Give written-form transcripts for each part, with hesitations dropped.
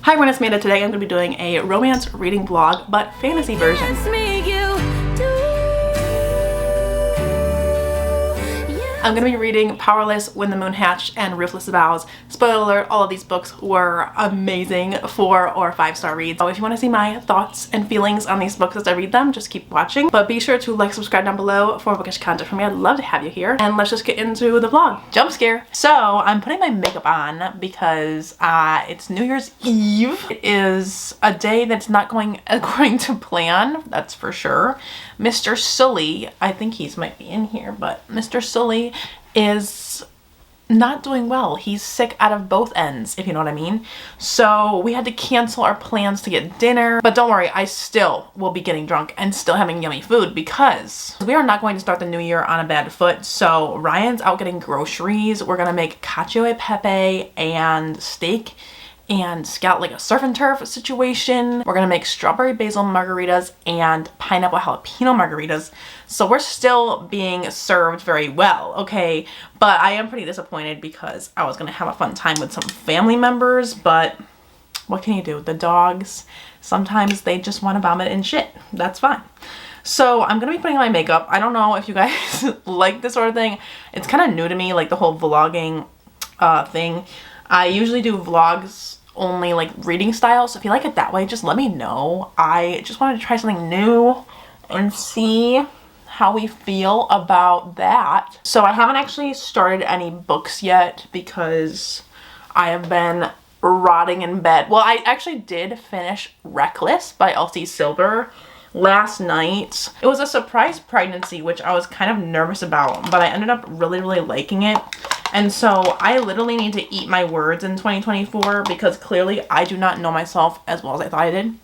Hi everyone, it's Amanda. Today I'm going to be doing a romance reading vlog, but fantasy version. I'm going to be reading Powerless, When the Moon Hatched, and Ruthless Vows. Spoiler alert, all of these books were amazing 4 or 5-star reads. So if you want to see my thoughts and feelings on these books as I read them, just keep watching. But be sure to like, subscribe down below for more bookish content from me. I'd love to have you here. And let's just get into the vlog. Jump scare. So I'm putting my makeup on because it's New Year's Eve. It is a day that's not going according to plan, that's for sure. Mr. Sully, I think he's might be in here, but Mr. Sully is not doing well. He's sick out of both ends, if you know what I mean. So we had to cancel our plans to get dinner, but don't worry, I still will be getting drunk and still having yummy food because we are not going to start the new year on a bad foot. So Ryan's out getting groceries. We're gonna make cacio e pepe and steak and scout like a surf and turf situation. We're gonna make strawberry basil margaritas and pineapple jalapeno margaritas. So we're still being served very well, okay? But I am pretty disappointed because I was gonna have a fun time with some family members, but what can you do? The dogs, sometimes they just wanna vomit and shit. That's fine. So I'm gonna be putting on my makeup. I don't know if you guys like this sort of thing. It's kind of new to me, like the whole vlogging thing. I usually do vlogs only like reading style, so if you like it that way, just let me know. I just wanted to try something new and see how we feel about that. So I haven't actually started any books yet because I have been rotting in bed. Well, I actually did finish Reckless by Elsie Silver last night. It was a surprise pregnancy, which I was kind of nervous about, but I ended up really liking it. And so I literally need to eat my words in 2024 because clearly I do not know myself as well as I thought I did.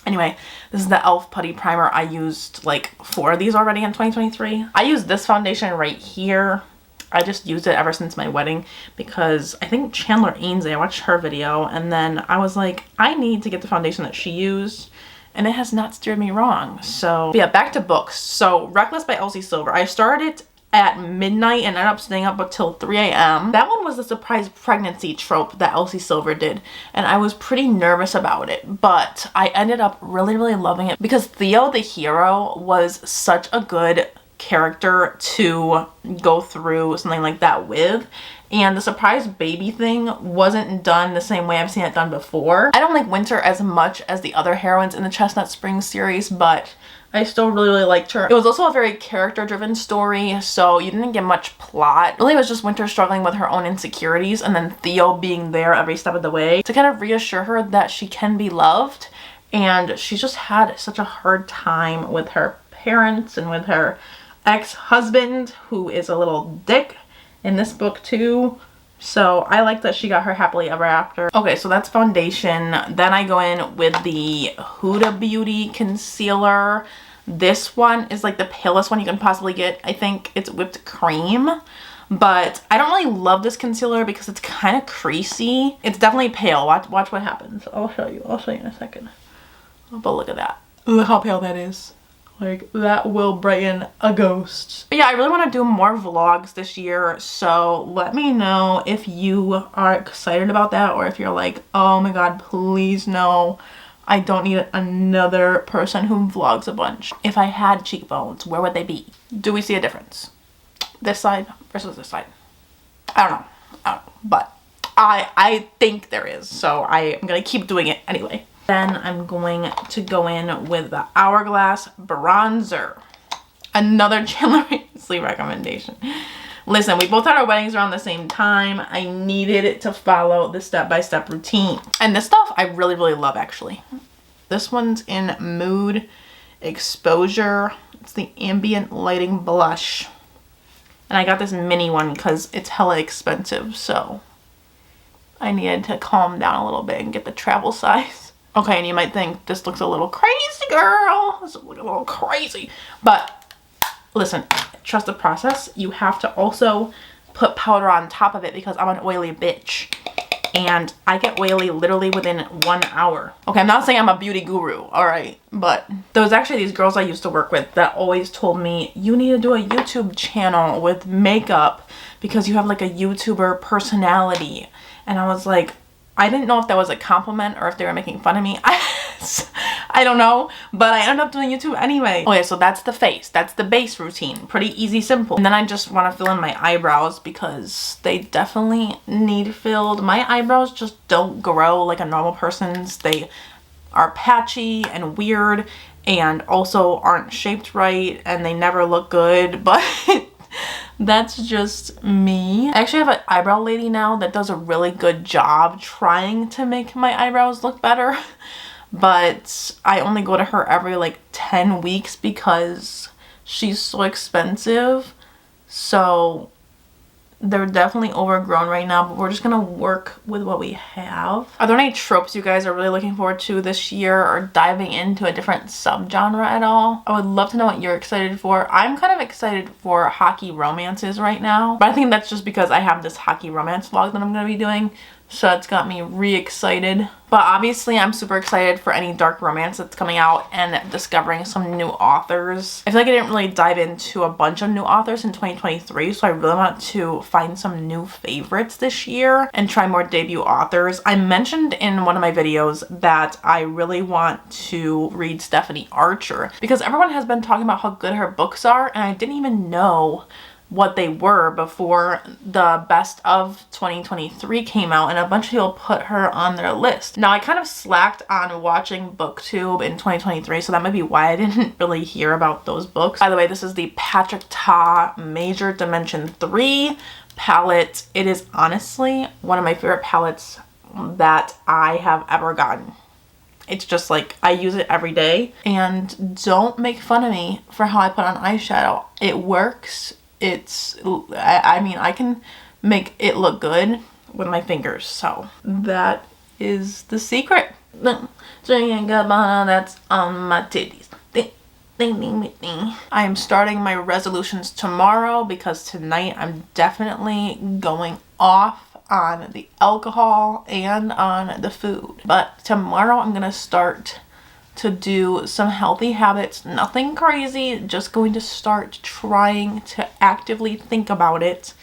Anyway, this is the e.l.f. Putty Primer. I used like 4 of these already in 2023. I used this foundation right here. I just used it ever since my wedding because I think Chandler Ainsley, I watched her video and then I was like, I need to get the foundation that she used. And it has not steered me wrong. So yeah, back to books. So Reckless by Elsie Silver. I started it at midnight and ended up staying up until 3 a.m. That one was the surprise pregnancy trope that Elsie Silver did. And I was pretty nervous about it. But I ended up really loving it because Theo the hero was such a good character to go through something like that with. And the surprise baby thing wasn't done the same way I've seen it done before. I don't like Winter as much as the other heroines in the Chestnut Springs series, but I still really liked her. It was also a very character-driven story, so you didn't get much plot. Really, it was just Winter struggling with her own insecurities and then Theo being there every step of the way to kind of reassure her that she can be loved. And she just had such a hard time with her parents and with her ex-husband, who is a little dick in this book too. So I like that she got her happily ever after. Okay, so that's foundation. Then I go in with the Huda Beauty concealer. This one is like the palest one you can possibly get. I think it's whipped cream, but I don't really love this concealer because it's kind of creasy. It's definitely pale. Watch what happens. I'll show you in a second. But look at that. Look how pale that is. Like, that will brighten a ghost. But yeah, I really want to do more vlogs this year, so let me know if you are excited about that or if you're like, oh my god, please no, I don't need another person who vlogs a bunch. If I had cheekbones, where would they be? Do we see a difference? This side versus this side? I don't know, but I think there is, so I'm gonna keep doing it anyway. Then I'm going to go in with the Hourglass Bronzer. Another Chandler Ainsley recommendation. Listen, we both had our weddings around the same time. I needed to follow the step-by-step routine. And this stuff I really love, actually. This one's in Mood Exposure. It's the Ambient Lighting Blush. And I got this mini one because it's hella expensive, so I needed to calm down a little bit and get the travel size. Okay, and you might think this looks a little crazy, girl. This looks a little crazy. But listen, trust the process. You have to also put powder on top of it because I'm an oily bitch. And I get oily literally within 1 hour. Okay, I'm not saying I'm a beauty guru, alright? But there was actually these girls I used to work with that always told me, you need to do a YouTube channel with makeup because you have like a YouTuber personality. And I was like, I didn't know if that was a compliment or if they were making fun of me. I don't know, but I ended up doing YouTube anyway. Okay, so that's the face. That's the base routine. Pretty easy, simple. And then I just want to fill in my eyebrows because they definitely need filled. My eyebrows just don't grow like a normal person's. They are patchy and weird and also aren't shaped right and they never look good, but that's just me. I actually have an eyebrow lady now that does a really good job trying to make my eyebrows look better, but I only go to her every like 10 weeks because she's so expensive. So they're definitely overgrown right now, but we're just gonna work with what we have. Are there any tropes you guys are really looking forward to this year or diving into a different subgenre at all? I would love to know what you're excited for. I'm kind of excited for hockey romances right now, but I think that's just because I have this hockey romance vlog that I'm gonna be doing. So it's got me re-excited. But obviously I'm super excited for any dark romance that's coming out and discovering some new authors. I feel like I didn't really dive into a bunch of new authors in 2023, so I really want to find some new favorites this year and try more debut authors. I mentioned in one of my videos that I really want to read Stephanie Archer because everyone has been talking about how good her books are, and I didn't even know what they were before the best of 2023 came out, and a bunch of people put her on their list. Now I kind of slacked on watching BookTube in 2023, so that might be why I didn't really hear about those books. By the way, this is the Patrick Ta Major Dimension 3 palette. It is honestly one of my favorite palettes that I have ever gotten. It's just like, I use it every day, and don't make fun of me for how I put on eyeshadow. It works. I mean, I can make it look good with my fingers, so that is the secret. That's on my titties. I am starting my resolutions tomorrow because tonight I'm definitely going off on the alcohol and on the food. But tomorrow I'm gonna start to do some healthy habits, nothing crazy, just going to start trying to actively think about it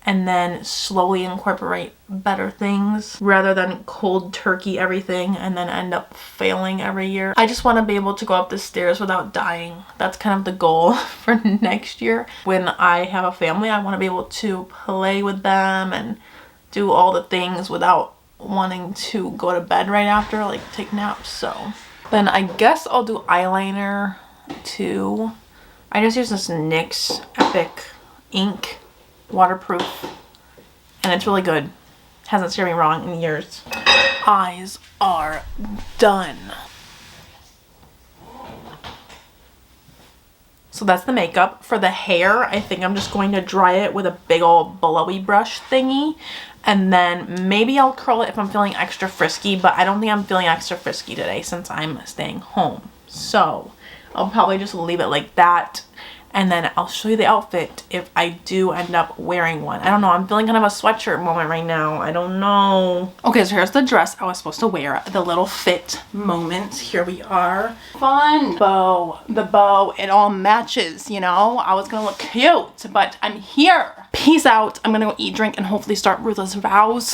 and then slowly incorporate better things rather than cold turkey everything and then end up failing every year. I just want to be able to go up the stairs without dying. That's kind of the goal for next year. When I have a family, I want to be able to play with them and do all the things without wanting to go to bed right after, like take naps. So then I guess I'll do eyeliner too. I just use this NYX Epic ink, waterproof, and it's really good. Hasn't steered me wrong in years. Eyes are done. So that's the makeup. For the hair, I think I'm just going to dry it with a big old blowy brush thingy. And then maybe I'll curl it if I'm feeling extra frisky, but I don't think I'm feeling extra frisky today since I'm staying home. So I'll probably just leave it like that. And then I'll show you the outfit if I do end up wearing one. I don't know, I'm feeling kind of a sweatshirt moment right now. I don't know. Okay, so here's the dress I was supposed to wear. The little fit moment. Here we are. Fun. Bow. The bow, it all matches, you know? I was gonna look cute, but I'm here. Peace out. I'm gonna go eat, drink, and hopefully start Ruthless Vows.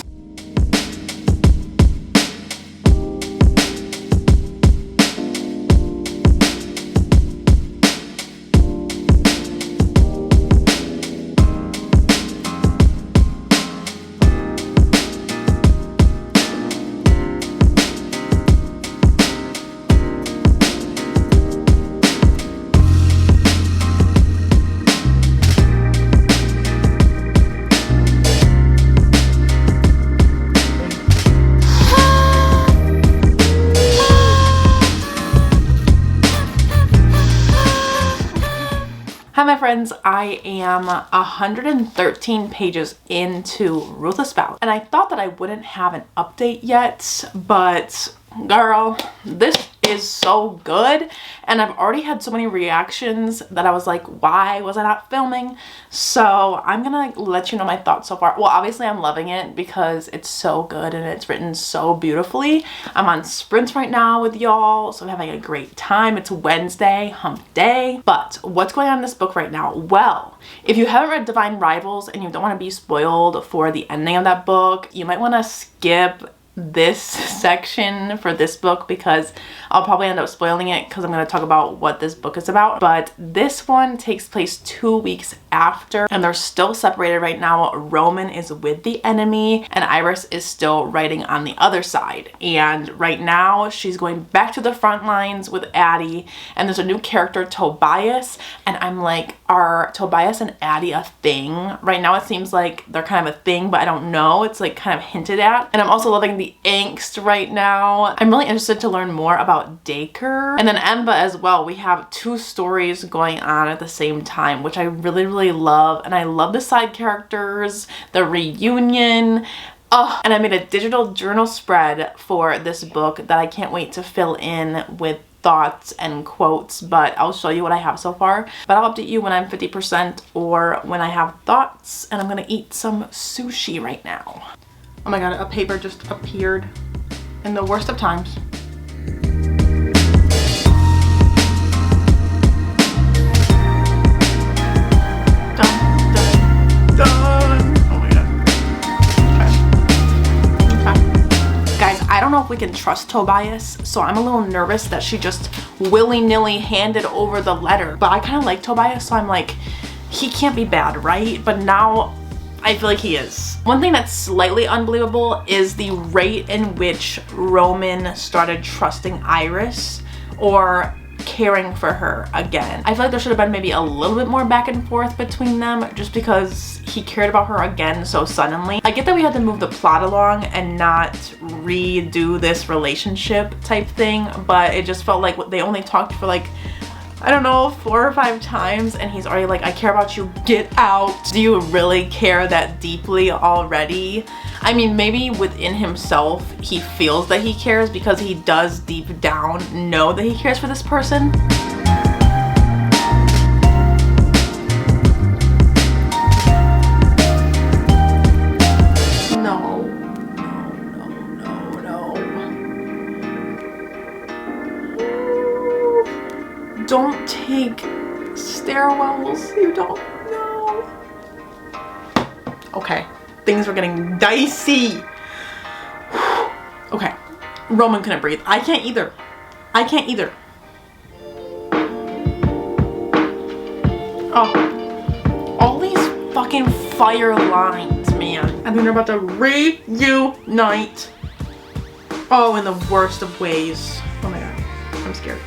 Hi my friends, I am 113 pages into Ruthless Vows, and I thought that I wouldn't have an update yet, but girl, this is so good, and I've already had so many reactions that I was like, why was I not filming? So I'm gonna let you know my thoughts so far. Well, obviously I'm loving it because it's so good and it's written so beautifully. I'm on sprints right now with y'all, so I'm having a great time. It's Wednesday, hump day. But what's going on in this book right now? Well, if you haven't read Divine Rivals and you don't want to be spoiled for the ending of that book, you might want to skip this section for this book because I'll probably end up spoiling it because I'm going to talk about what this book is about. But this one takes place 2 weeks after, and they're still separated right now. Roman is with the enemy and Iris is still writing on the other side. And right now she's going back to the front lines with Addie, and there's a new character, Tobias, and I'm like, are Tobias and Addie a thing? Right now it seems like they're kind of a thing, but I don't know. It's like kind of hinted at. And I'm also loving the angst right now. I'm really interested to learn more about Dacre. And then Emba as well. We have 2 stories going on at the same time, which I really, really love. And I love the side characters, the reunion. Oh, and I made a digital journal spread for this book that I can't wait to fill in with thoughts and quotes, but I'll show you what I have so far. But I'll update you when I'm 50% or when I have thoughts. And I'm gonna eat some sushi right now. Oh my god, a paper just appeared in the worst of times. Done, done, done. Oh my god. Okay. Guys, I don't know if we can trust Tobias, so I'm a little nervous that she just willy-nilly handed over the letter. But I kind of like Tobias, so I'm like, he can't be bad, right? But now I feel like he is. One thing that's slightly unbelievable is the rate in which Roman started trusting Iris or caring for her again. I feel like there should have been maybe a little bit more back and forth between them just because he cared about her again so suddenly. I get that we had to move the plot along and not redo this relationship type thing, but it just felt like they only talked for like, I don't know, 4 or 5 times, and he's already like, I care about you, get out. Do you really care that deeply already? I mean, maybe within himself, he feels that he cares because he does deep down know that he cares for this person. No, no, no, no. Don't take stairwells, you don't know. Okay, things were getting dicey. Okay, Roman couldn't breathe. I can't either. I can't either. Oh, all these fucking fire lines, man. And then they're about to reunite. Oh, in the worst of ways. Oh my god, I'm scared.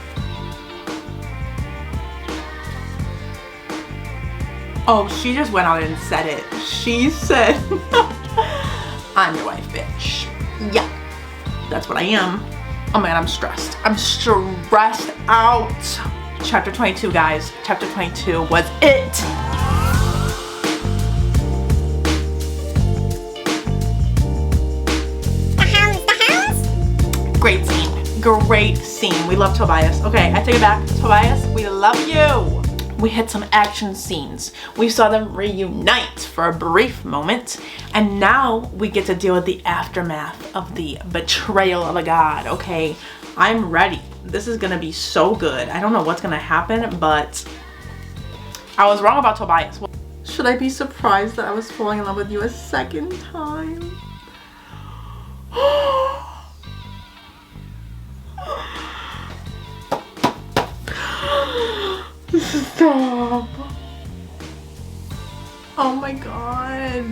Oh, she just went out and said it. She said, I'm your wife, bitch. Yeah, that's what I am. Oh my god, I'm stressed. I'm stressed out. Chapter 22, guys. Chapter 22 was it. Great scene. Great scene. We love Tobias. Okay, I take it back. Tobias, we love you. We had some action scenes. We saw them reunite for a brief moment, and now we get to deal with the aftermath of the betrayal of a god. Okay, I'm ready. This is gonna be so good. I don't know what's gonna happen, but I was wrong about Tobias. Should I be surprised that I was falling in love with you a second time? Stop. Oh my god.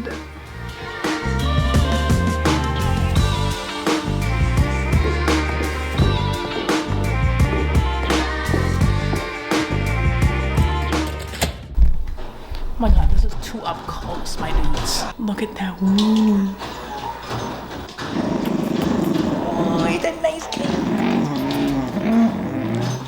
Oh my god, this is too up close, my dudes. Look at that weenie. Oh, he's a nice kid.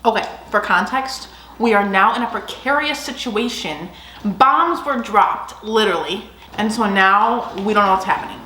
Okay, for context, we are now in a precarious situation. Bombs were dropped, literally. And so now we don't know what's happening.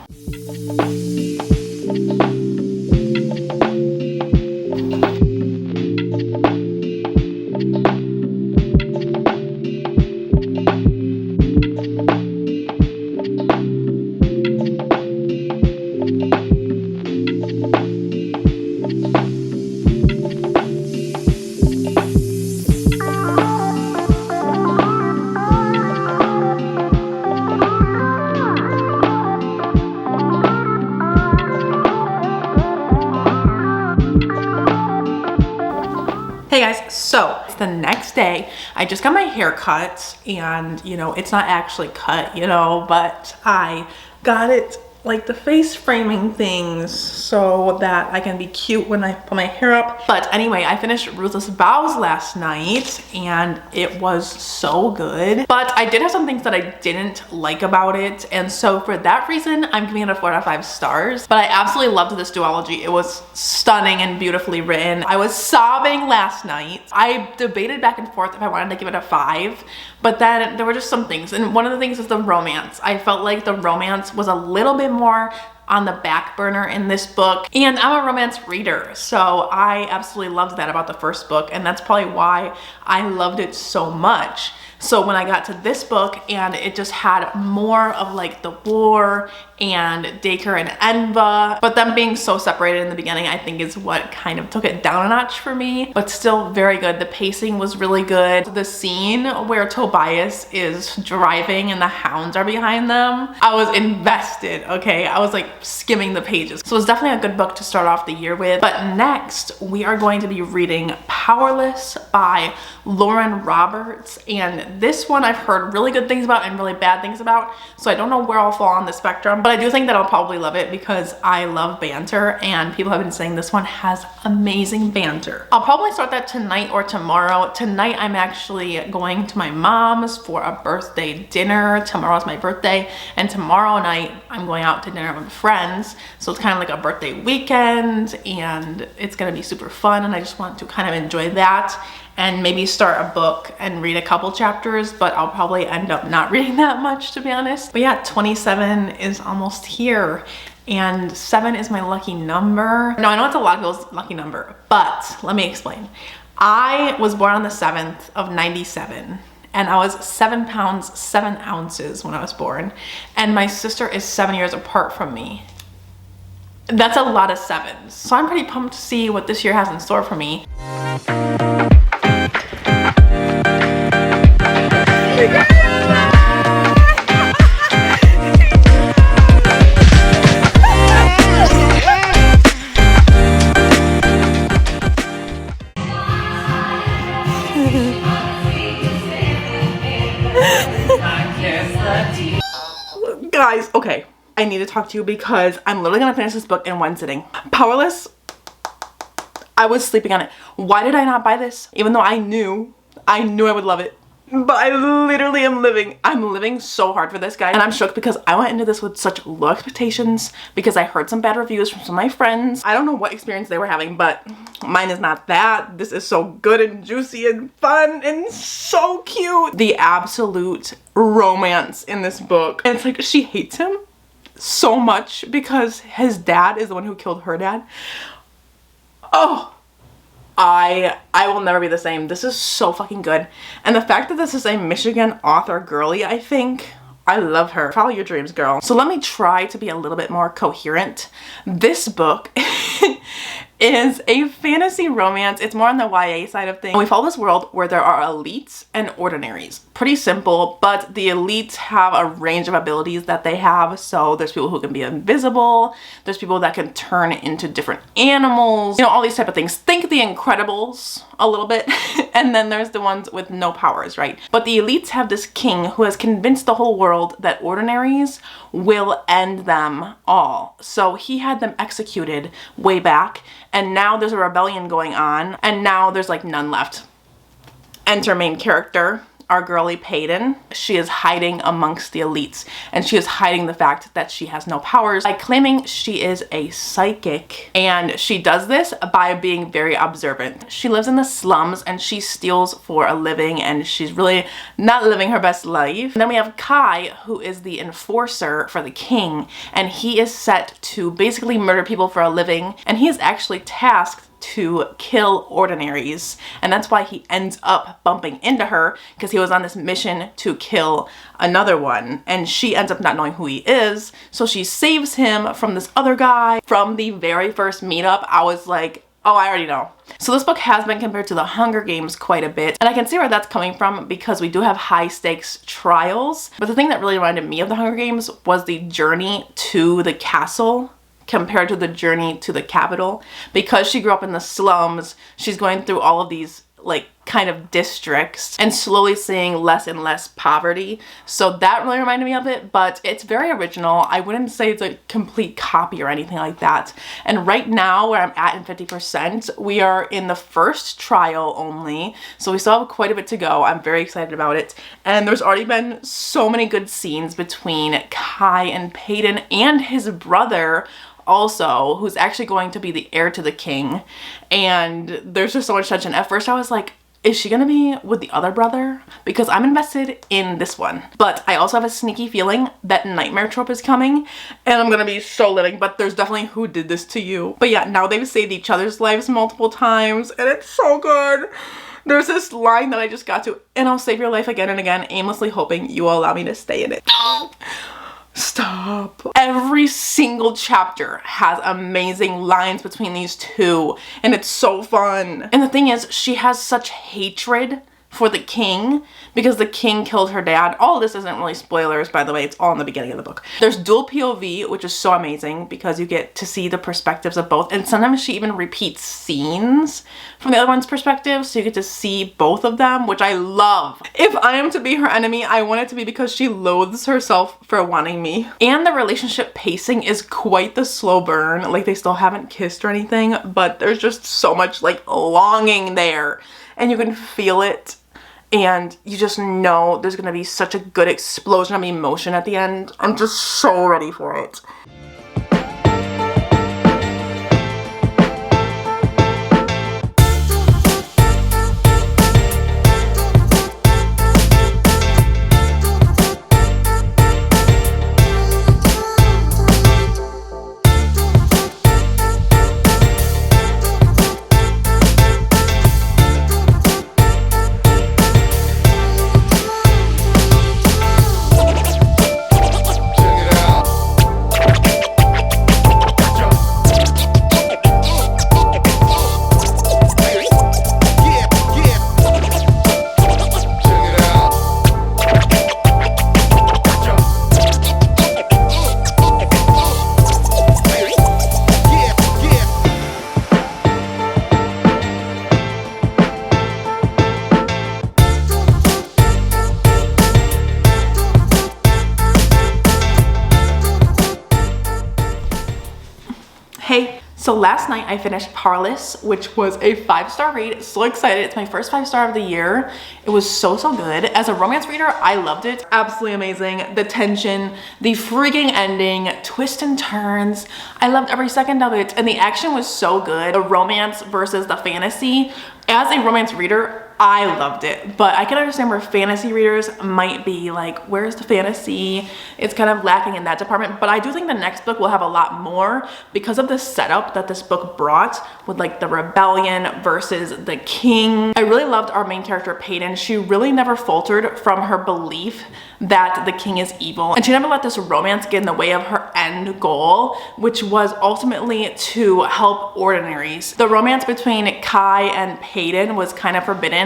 Hey guys, so it's the next day. I just got my hair cut and you know, it's not actually cut, you know, but I got it like the face framing things so that I can be cute when I put my hair up. But anyway, I finished Ruthless Vows last night and it was so good. But I did have some things that I didn't like about it. And so for that reason, I'm giving it a 4 out of 5 stars. But I absolutely loved this duology. It was stunning and beautifully written. I was sobbing last night. I debated back and forth if I wanted to give it a 5, but then there were just some things. And one of the things is the romance. I felt like the romance was a little bit more on the back burner in this book, and I'm a romance reader, so I absolutely loved that about the first book, and that's probably why I loved it so much. So when I got to this book and it just had more of like the war and Dacre and Enva, but them being so separated in the beginning, I think is what kind of took it down a notch for me, but still very good. The pacing was really good. The scene where Tobias is driving and the hounds are behind them, I was invested, okay? I was like skimming the pages. So it's definitely a good book to start off the year with. But next, we are going to be reading Powerless by Lauren Roberts, and this one I've heard really good things about and really bad things about, so I don't know where I'll fall on the spectrum, but I do think that I'll probably love it because I love banter and people have been saying this one has amazing banter. I'll probably start that tonight or tomorrow. Tonight I'm actually going to my mom's for a birthday dinner. Tomorrow's my birthday, and tomorrow night I'm going out to dinner with friends, so it's kind of like a birthday weekend and it's gonna be super fun, and I just want to kind of enjoy that and maybe start a book and read a couple chapters, but I'll probably end up not reading that much, to be honest. But yeah, 27 is almost here, and 7 is my lucky number. No, I know it's a lot of people's lucky number, but let me explain. I was born on the 7th of 97. And I was 7 pounds, 7 ounces when I was born. And my sister is 7 years apart from me. That's a lot of 7s. So I'm pretty pumped to see what this year has in store for me. Guys, okay, I need to talk to you because I'm literally gonna finish this book in one sitting. Powerless, I was sleeping on it. Why did I not buy this? Even though I knew I would love it. But I literally am living so hard for this, guy. And I'm shook because I went into this with such low expectations because I heard some bad reviews from some of my friends. I don't know what experience they were having, but mine is not that. This is so good and juicy and fun and so cute. The absolute romance in this book. And it's like she hates him so much because his dad is the one who killed her dad. Oh. I will never be the same. This is so fucking good. And the fact that this is a Michigan author girly, I think, I love her. Follow your dreams, girl. So let me try to be a little bit more coherent. This book is a fantasy romance. It's more on the YA side of things. We follow this world where there are elites and ordinaries. Pretty simple, but the elites have a range of abilities that they have. So there's people who can be invisible. There's people that can turn into different animals. You know, all these type of things. Think The Incredibles a little bit. And then there's the ones with no powers, right? But the elites have this king who has convinced the whole world that ordinaries will end them all. So he had them executed way back, and now there's a rebellion going on, and now there's like none left. Enter main character, our girly Payton. She is hiding amongst the elites, and she is hiding the fact that she has no powers by claiming she is a psychic, and she does this by being very observant. She lives in the slums and she steals for a living, and she's really not living her best life. And then we have Kai, who is the enforcer for the king, and he is set to basically murder people for a living, and he is actually tasked to kill ordinaries, and that's why he ends up bumping into her, because he was on this mission to kill another one, and she ends up not knowing who he is, so she saves him from this other guy. From the very first meetup, I was like, oh, I already know. So this book has been compared to The Hunger Games quite a bit, and I can see where that's coming from because we do have high stakes trials, but the thing that really reminded me of The Hunger Games was the journey to the castle compared to the journey to the capital. Because she grew up in the slums, she's going through all of these like kind of districts and slowly seeing less and less poverty. So that really reminded me of it, but it's very original. I wouldn't say it's a complete copy or anything like that. And right now where I'm at in 50%, we are in the first trial only. So we still have quite a bit to go. I'm very excited about it. And there's already been so many good scenes between Kai and Paden and his brother also, who's actually going to be the heir to the king. And there's just so much tension. At first I was like, is she gonna be with the other brother? Because I'm invested in this one. But I also have a sneaky feeling that Nightmare Trope is coming and I'm gonna be so living, but there's definitely Who Did This to You. But yeah, now they've saved each other's lives multiple times and it's so good. There's this line that I just got to, and I'll save your life again and again, aimlessly hoping you will allow me to stay in it. Stop. Every single chapter has amazing lines between these two, and it's so fun. And the thing is, she has such hatred for the king because the king killed her dad. All of this isn't really spoilers, by the way. It's all in the beginning of the book. There's dual POV, which is so amazing because you get to see the perspectives of both. And sometimes she even repeats scenes from the other one's perspective, so you get to see both of them, which I love. If I am to be her enemy, I want it to be because she loathes herself for wanting me. And the relationship pacing is quite the slow burn. Like, they still haven't kissed or anything, but there's just so much like longing there, and you can feel it. And you just know there's gonna be such a good explosion of emotion at the end. I'm just so ready for it. Hey, so last night I finished Powerless, which was a 5-star read. So excited. It's my first 5-star of the year. It was so good. As a romance reader, I loved it. Absolutely amazing. The tension, the freaking ending, twists and turns. I loved every second of it. And the action was so good. The romance versus the fantasy. As a romance reader, I loved it, but I can understand where fantasy readers might be like, where's the fantasy? It's kind of lacking in that department, but I do think the next book will have a lot more because of the setup that this book brought with like the rebellion versus the king. I really loved our main character, Paden. She really never faltered from her belief that the king is evil, and she never let this romance get in the way of her end goal, which was ultimately to help ordinaries. The romance between Kai and Paden was kind of forbidden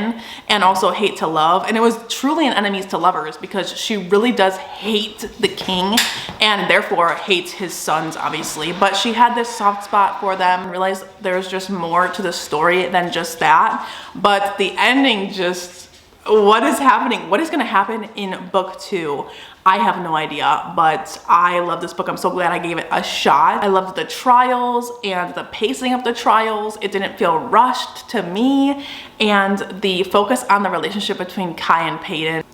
and also hate to love, and it was truly an enemies to lovers because she really does hate the king and therefore hates his sons, obviously, but she had this soft spot for them, realized there's just more to the story than just that. But the ending, just what is happening? What is going to happen in book 2? I have no idea, but I love this book. I'm so glad I gave it a shot. I loved the trials and the pacing of the trials. It didn't feel rushed to me, and the focus on the relationship between Kai and Paden.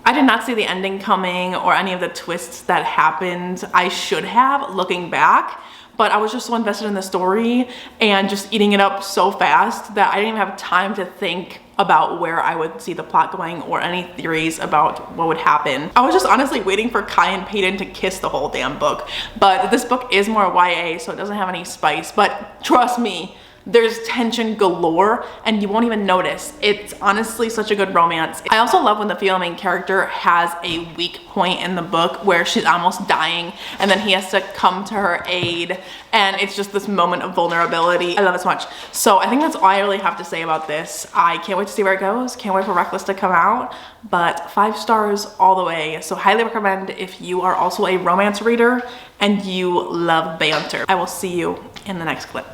I did not see the ending coming or any of the twists that happened. I should have, looking back, but I was just so invested in the story and just eating it up so fast that I didn't even have time to think about where I would see the plot going or any theories about what would happen. I was just honestly waiting for Kai and Paden to kiss the whole damn book. But this book is more YA, so it doesn't have any spice. But trust me, there's tension galore and you won't even notice. It's honestly such a good romance. I also love when the female main character has a weak point in the book where she's almost dying and then he has to come to her aid, and it's just this moment of vulnerability. I love it so much. So I think that's all I really have to say about this. I can't wait to see where it goes. Can't wait for Reckless to come out, but 5 stars all the way. So highly recommend if you are also a romance reader and you love banter. I will see you in the next clip.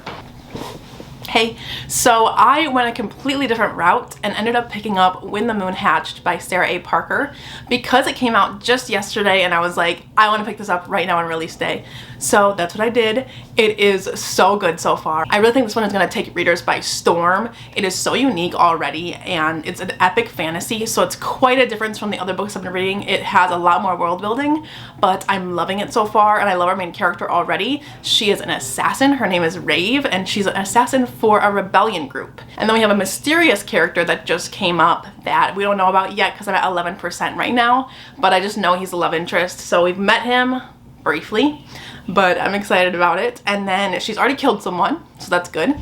Hey, so I went a completely different route and ended up picking up When the Moon Hatched by Sarah A. Parker because it came out just yesterday and I was like, I want to pick this up right now on release day. So that's what I did. It is so good so far. I really think this one is going to take readers by storm. It is so unique already and it's an epic fantasy, so it's quite a difference from the other books I've been reading. It has a lot more world building, but I'm loving it so far and I love our main character already. She is an assassin. Her name is Rave and she's an assassin for a rebellion group. And then we have a mysterious character that just came up that we don't know about yet because I'm at 11% right now, but I just know he's a love interest. So we've met him briefly, but I'm excited about it. And then she's already killed someone, so that's good.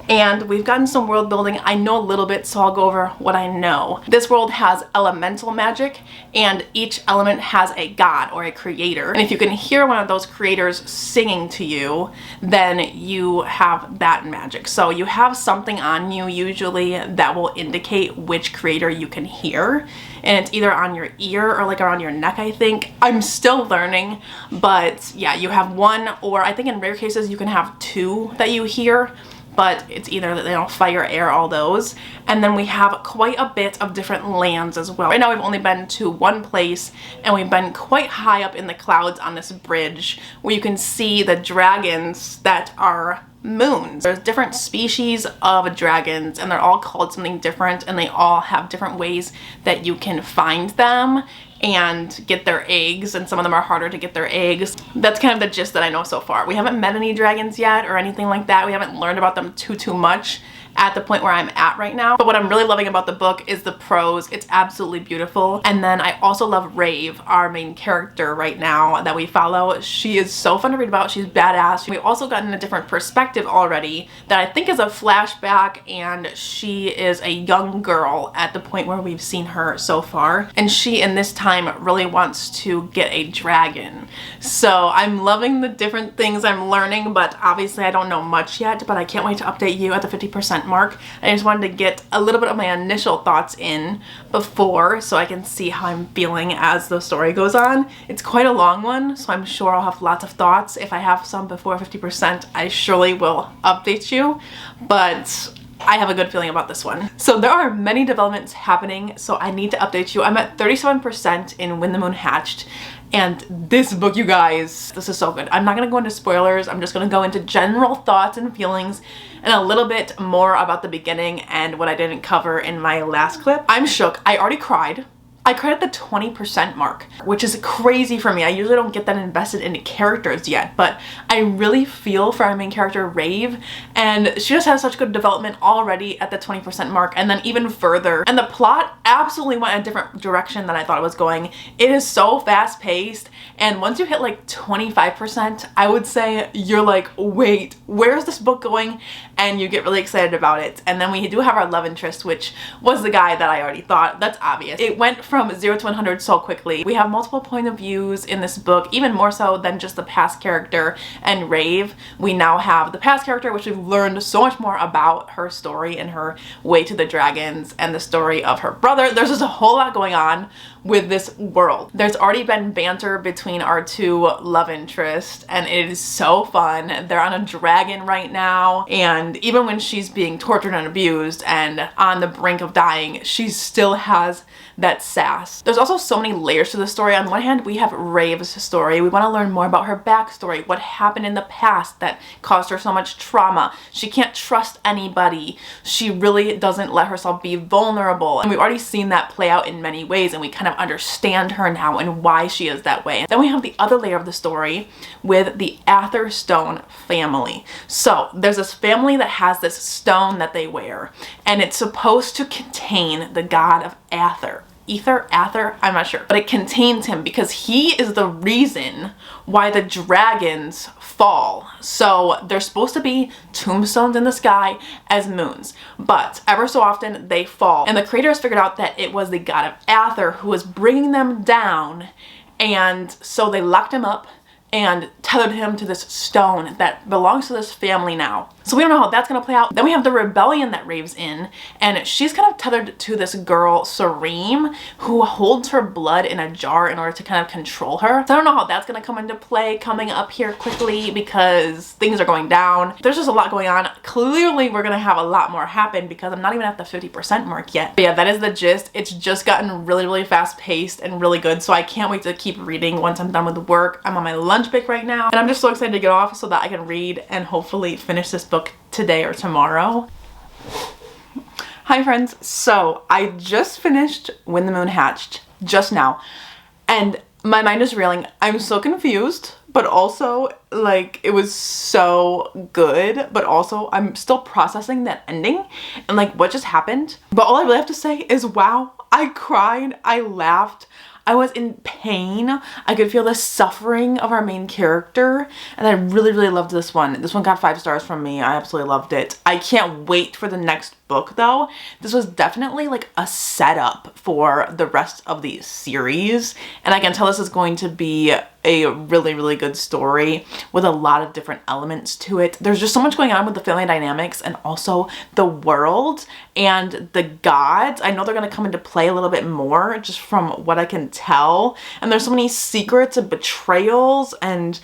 And we've gotten some world building. I know a little bit, so I'll go over what I know. This world has elemental magic, and each element has a god or a creator. And if you can hear one of those creators singing to you, then you have that magic. So you have something on you usually that will indicate which creator you can hear. And it's either on your ear or like around your neck, I think. I'm still learning, but yeah, you have one, or I think in rare cases you can have 2 that you hear. But it's either, you know, fire, air, all those. And then we have quite a bit of different lands as well. Right now we've only been to one place and we've been quite high up in the clouds on this bridge where you can see the dragons that are moons. There's different species of dragons and they're all called something different and they all have different ways that you can find them and get their eggs, and some of them are harder to get their eggs. That's kind of the gist that I know so far. We haven't met any dragons yet or anything like that. We haven't learned about them too much at the point where I'm at right now. But what I'm really loving about the book is the prose. It's absolutely beautiful. And then I also love Rave, our main character right now that we follow. She is so fun to read about. She's badass. We've also gotten a different perspective already that I think is a flashback, and she is a young girl at the point where we've seen her so far. And she in this time really wants to get a dragon. So I'm loving the different things I'm learning, but obviously I don't know much yet, but I can't wait to update you at the 50% mark. I just wanted to get a little bit of my initial thoughts in before so I can see how I'm feeling as the story goes on. It's quite a long one, so I'm sure I'll have lots of thoughts. If I have some before 50%, I surely will update you, but I have a good feeling about this one. So there are many developments happening, so I need to update you. I'm at 37% in When the Moon Hatched, and this book, you guys, this is so good. I'm not gonna go into spoilers. I'm just gonna go into general thoughts and feelings and a little bit more about the beginning and what I didn't cover in my last clip. I'm shook. I already cried. I cried at the 20% mark, which is crazy for me. I usually don't get that invested in characters yet, but I really feel for our main character, Rave, and she just has such good development already at the 20% mark, and then even further. And the plot absolutely went a different direction than I thought it was going. It is so fast paced, and once you hit like 25%, I would say you're like, wait, where's this book going? And you get really excited about it. And then we do have our love interest, which was the guy that I already thought. That's obvious. It went from 0 to 100 so quickly. We have multiple point of views in this book, even more so than just the past character and Rave. We now have the past character, which we've learned so much more about her story and her way to the dragons and the story of her brother. There's just a whole lot going on with this world. There's already been banter between our 2 love interests, and it is so fun. They're on a dragon right now, and even when she's being tortured and abused and on the brink of dying, she still has that sass. There's also so many layers to the story. On one hand, we have Rave's story. We want to learn more about her backstory, what happened in the past that caused her so much trauma. She can't trust anybody. She really doesn't let herself be vulnerable. And we've already seen that play out in many ways, and we kind of understand her now and why she is that way. Then we have the other layer of the story with the Atherstone family. So there's this family that has this stone that they wear, and it's supposed to contain the god of Ather. Aether, I'm not sure, but it contains him because he is the reason why the dragons fall. So they're supposed to be tombstones in the sky as moons, but ever so often they fall. And the creators figured out that it was the god of Aether who was bringing them down, and so they locked him up and tethered him to this stone that belongs to this family now. So we don't know how that's gonna play out. Then we have the rebellion that Rave's in, and she's kind of tethered to this girl, Sareem, who holds her blood in a jar in order to kind of control her. So I don't know how that's gonna come into play coming up here quickly because things are going down. There's just a lot going on. Clearly we're gonna have a lot more happen because I'm not even at the 50% mark yet. But yeah, that is the gist. It's just gotten really, really fast paced and really good. So I can't wait to keep reading once I'm done with the work. I'm on my lunch break right now, and I'm just so excited to get off so that I can read and hopefully finish this book today or tomorrow. Hi friends, so I just finished When the Moon Hatched just now, and my mind is reeling. I'm so confused, but also like it was so good, but also I'm still processing that ending and like what just happened. But all I really have to say is wow, I cried, I laughed, I was in pain. I could feel the suffering of our main character, and I really, really loved this one. This one got 5 stars from me. I absolutely loved it. I can't wait for the next book though. This was definitely like a setup for the rest of the series, and I can tell this is going to be a really, really good story with a lot of different elements to it. There's just so much going on with the family dynamics and also the world and the gods. I know they're going to come into play a little bit more just from what I can tell, and there's so many secrets and betrayals, and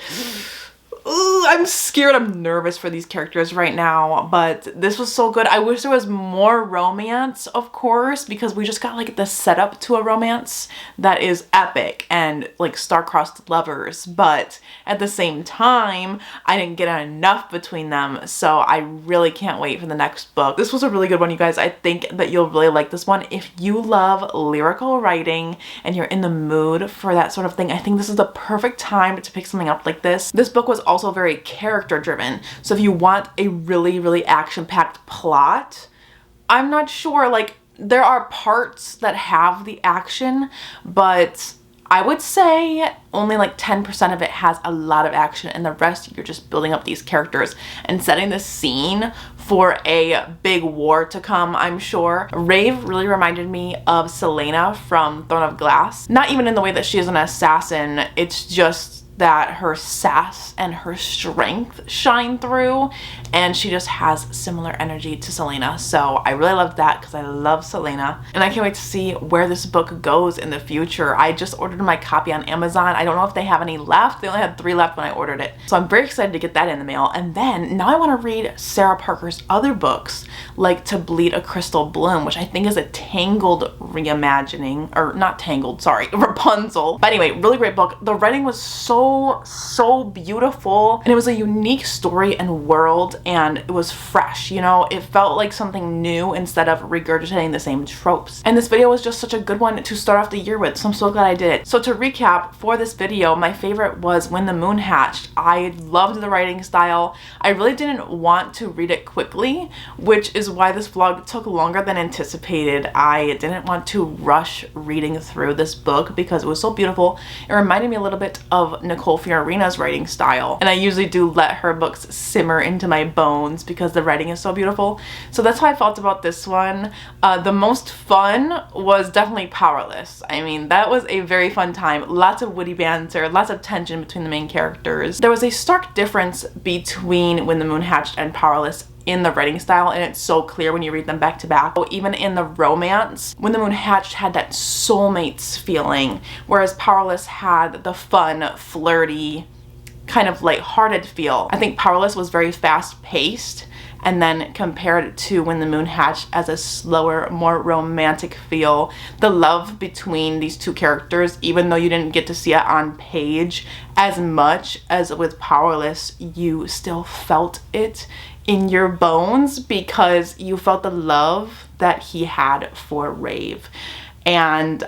ooh, I'm scared. I'm nervous for these characters right now, but this was so good. I wish there was more romance, of course, because we just got like the setup to a romance that is epic and like star-crossed lovers, but at the same time, I didn't get enough between them, so I really can't wait for the next book. This was a really good one, you guys. I think that you'll really like this one. If you love lyrical writing and you're in the mood for that sort of thing, I think this is the perfect time to pick something up like this. This book was also very character driven, so if you want a really, really action-packed plot, I'm not sure, like there are parts that have the action, but I would say only like 10% of it has a lot of action, and the rest you're just building up these characters and setting the scene for a big war to come, I'm sure. Rave really reminded me of Celaena from Throne of Glass. Not even in the way that she is an assassin, it's just that her sass and her strength shine through, and she just has similar energy to Celaena. So I really loved that because I love Celaena, and I can't wait to see where this book goes in the future. I just ordered my copy on Amazon. I don't know if they have any left. They only had 3 left when I ordered it, so I'm very excited to get that in the mail. And then now I want to read Sarah Parker's other books, like To Bleed a Crystal Bloom, which I think is a Tangled reimagining, or not Tangled, sorry, Rapunzel. But anyway, really great book. The writing was so beautiful, and it was a unique story and world, and it was fresh, you know. It felt like something new instead of regurgitating the same tropes, and this video was just such a good one to start off the year with, so I'm so glad I did it. So to recap for this video, my favorite was When the Moon Hatched. I loved the writing style. I really didn't want to read it quickly, which is why this vlog took longer than anticipated. I didn't want to rush reading through this book because it was so beautiful. It reminded me a little bit of Nicole Fiorina's writing style, and I usually do let her books simmer into my bones because the writing is so beautiful. So that's how I felt about this one. The most fun was definitely Powerless. I mean, that was a very fun time. Lots of witty banter, lots of tension between the main characters. There was a stark difference between When the Moon Hatched and Powerless in the writing style, and it's so clear when you read them back to back. Even in the romance, When the Moon Hatched had that soulmates feeling, whereas Powerless had the fun, flirty, kind of lighthearted feel. I think Powerless was very fast-paced, and then compared to When the Moon Hatched as a slower, more romantic feel. The love between these two characters, even though you didn't get to see it on page as much as with Powerless, you still felt it in your bones because you felt the love that he had for Rave. And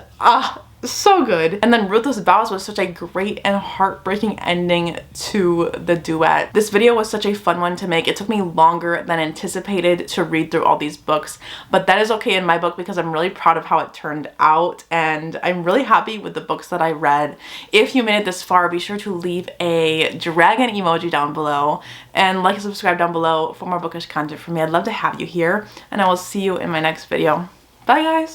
so good. And then Ruthless Vows was such a great and heartbreaking ending to the duet. This video was such a fun one to make. It took me longer than anticipated to read through all these books, but that is okay in my book because I'm really proud of how it turned out, and I'm really happy with the books that I read. If you made it this far, be sure to leave a dragon emoji down below and like and subscribe down below for more bookish content from me. I'd love to have you here, and I will see you in my next video. Bye guys!